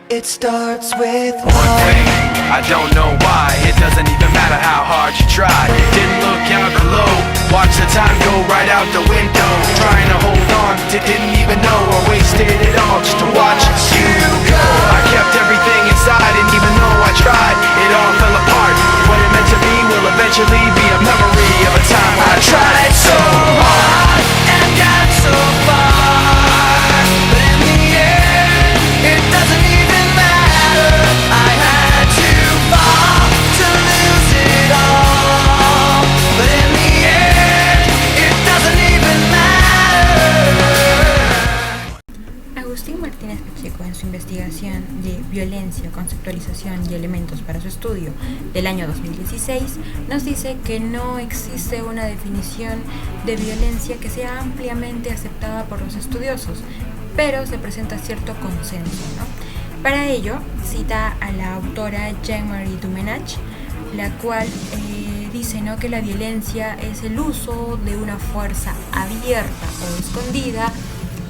It starts with one thing, I don't know why. It doesn't even matter how hard you try. Didn't look out below, watch the time go right out the window. Trying to hold on to didn't even know I wasted it all just to watch you go. I kept everything inside and even though I tried, it all fell apart. What it meant to be will eventually be a memory of a time when I tried so hard and got so far. But in the end, it doesn't even matter. I had to fall to lose it all. But in the end, it doesn't even matter. Agustín Martínez Pacheco, en su investigación de Violencia, Conceptualización y Elementos para su estudio del año 2016, nos dice que no existe una definición de violencia que sea ampliamente aceptada por los estudiosos, pero se presenta cierto consenso, ¿no? Para ello, cita a la autora Jean-Marie Dumenach, la cual dice, ¿no?, que la violencia es el uso de una fuerza abierta o escondida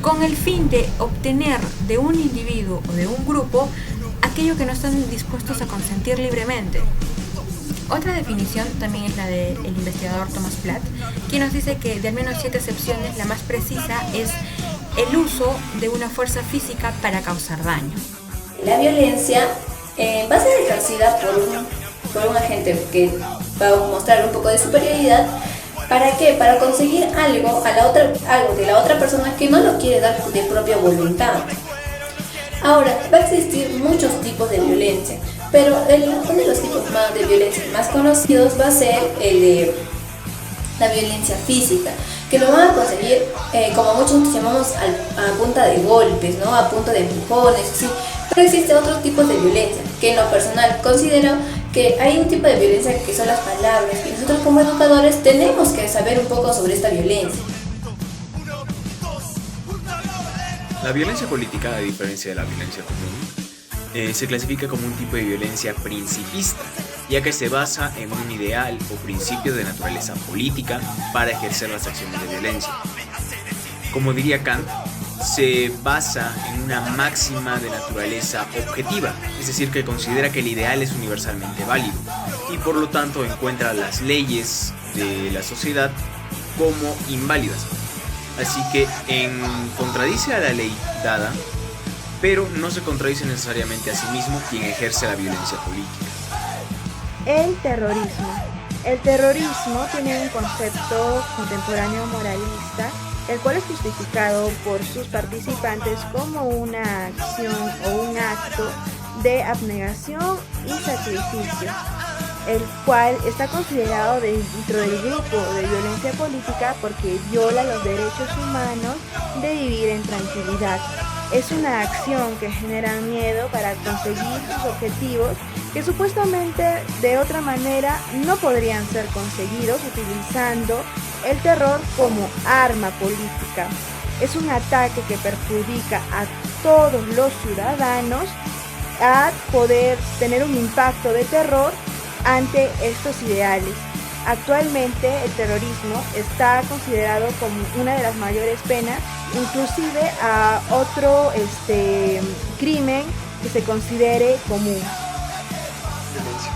con el fin de obtener de un individuo o de un grupo aquello que no están dispuestos a consentir libremente. Otra definición también es la del investigador Thomas Platt, quien nos dice que de al menos 7 excepciones, la más precisa es el uso de una fuerza física para causar daño. La violencia va a ser ejercida por un agente que va a mostrar un poco de superioridad. ¿Para qué? Para conseguir algo de la otra persona que no lo quiere dar de propia voluntad. Ahora, va a existir muchos tipos de violencia, pero uno de los tipos de violencia más conocidos va a ser el de la violencia física, que lo van a conseguir, como muchos llamamos, a punta de golpes, ¿no? A punta de empujones, así. Pero existen otros tipos de violencia, que en lo personal considero que hay un tipo de violencia que son las palabras, y nosotros como educadores tenemos que saber un poco sobre esta violencia. La violencia política, a diferencia de la violencia común, se clasifica como un tipo de violencia principista, ya que se basa en un ideal o principio de naturaleza política para ejercer las acciones de violencia. Como diría Kant, se basa en una máxima de naturaleza objetiva, es decir, que considera que el ideal es universalmente válido y por lo tanto encuentra las leyes de la sociedad como inválidas. Así que contradice a la ley dada, pero no se contradice necesariamente a sí mismo quien ejerce la violencia política. El terrorismo. El terrorismo tiene un concepto contemporáneo moralista, el cual es justificado por sus participantes como una acción o un acto de abnegación y sacrificio, el cual está considerado dentro del grupo de violencia política porque viola los derechos humanos de vivir en tranquilidad. Es una acción que genera miedo para conseguir sus objetivos que supuestamente de otra manera no podrían ser conseguidos utilizando el terror como arma política. Es un ataque que perjudica a todos los ciudadanos a poder tener un impacto de terror ante estos ideales. Actualmente el terrorismo está considerado como una de las mayores penas, inclusive a otro crimen que se considere común. Violencia.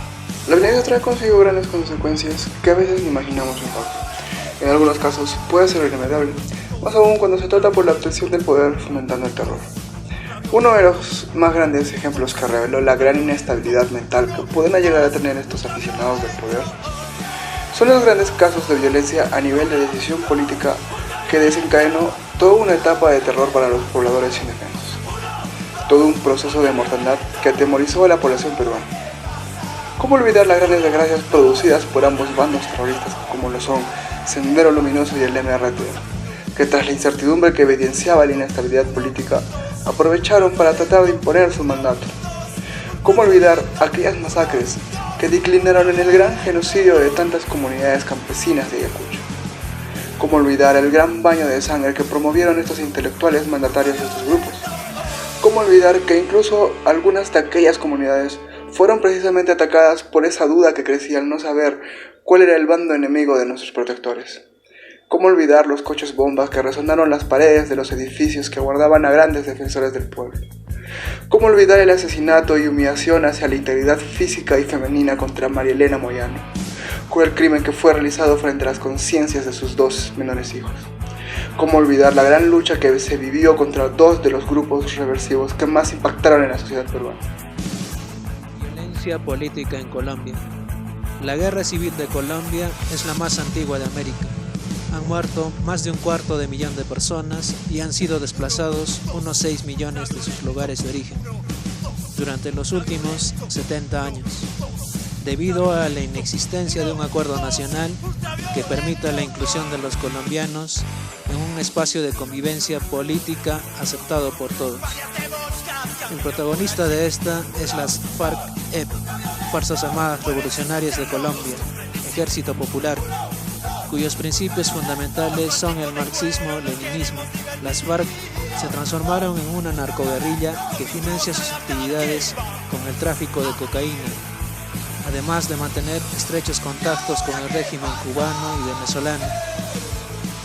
La violencia trae consigo grandes consecuencias que a veces ni imaginamos un poco. En algunos casos puede ser irremediable, más aún cuando se trata por la obtención del poder fomentando el terror. Uno de los más grandes ejemplos que reveló la gran inestabilidad mental que pueden llegar a tener estos aficionados del poder son los grandes casos de violencia a nivel de decisión política que desencadenó toda una etapa de terror para los pobladores indefensos, todo un proceso de mortandad que atemorizó a la población peruana. ¿Cómo olvidar las grandes desgracias producidas por ambos bandos terroristas como lo son Sendero Luminoso y el MRT, que tras la incertidumbre que evidenciaba la inestabilidad política, aprovecharon para tratar de imponer su mandato? ¿Cómo olvidar aquellas masacres que declinaron en el gran genocidio de tantas comunidades campesinas de Ayacucho? ¿Cómo olvidar el gran baño de sangre que promovieron estos intelectuales mandatarios de estos grupos? ¿Cómo olvidar que incluso algunas de aquellas comunidades fueron precisamente atacadas por esa duda que crecía al no saber cuál era el bando enemigo de nuestros protectores? ¿Cómo olvidar los coches bombas que resonaron las paredes de los edificios que guardaban a grandes defensores del pueblo? ¿Cómo olvidar el asesinato y humillación hacia la integridad física y femenina contra María Elena Moyano? Cruel crimen que fue realizado frente a las conciencias de sus 2 menores hijos. ¿Cómo olvidar la gran lucha que se vivió contra 2 de los grupos reversivos que más impactaron en la sociedad peruana? Violencia política en Colombia. La guerra civil de Colombia es la más antigua de América. Han muerto más de 250.000 de personas y han sido desplazados unos 6 millones de sus lugares de origen durante los últimos 70 años, debido a la inexistencia de un acuerdo nacional que permita la inclusión de los colombianos en un espacio de convivencia política aceptado por todos. El protagonista de esta es las FARC-EP, Fuerzas Armadas Revolucionarias de Colombia, Ejército Popular, cuyos principios fundamentales son el marxismo-leninismo. Las FARC se transformaron en una narcoguerrilla que financia sus actividades con el tráfico de cocaína, además de mantener estrechos contactos con el régimen cubano y venezolano.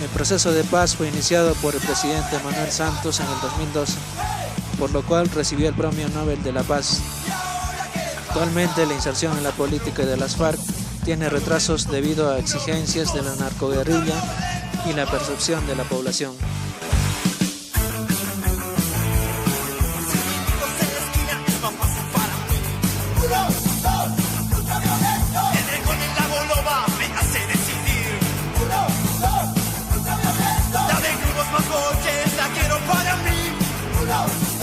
El proceso de paz fue iniciado por el presidente Manuel Santos en el 2012, por lo cual recibió el Premio Nobel de la Paz. Actualmente la inserción en la política de las FARC tiene retrasos debido a exigencias de la narcoguerrilla y la percepción de la población. La de grupos más coches, la quiero para mí.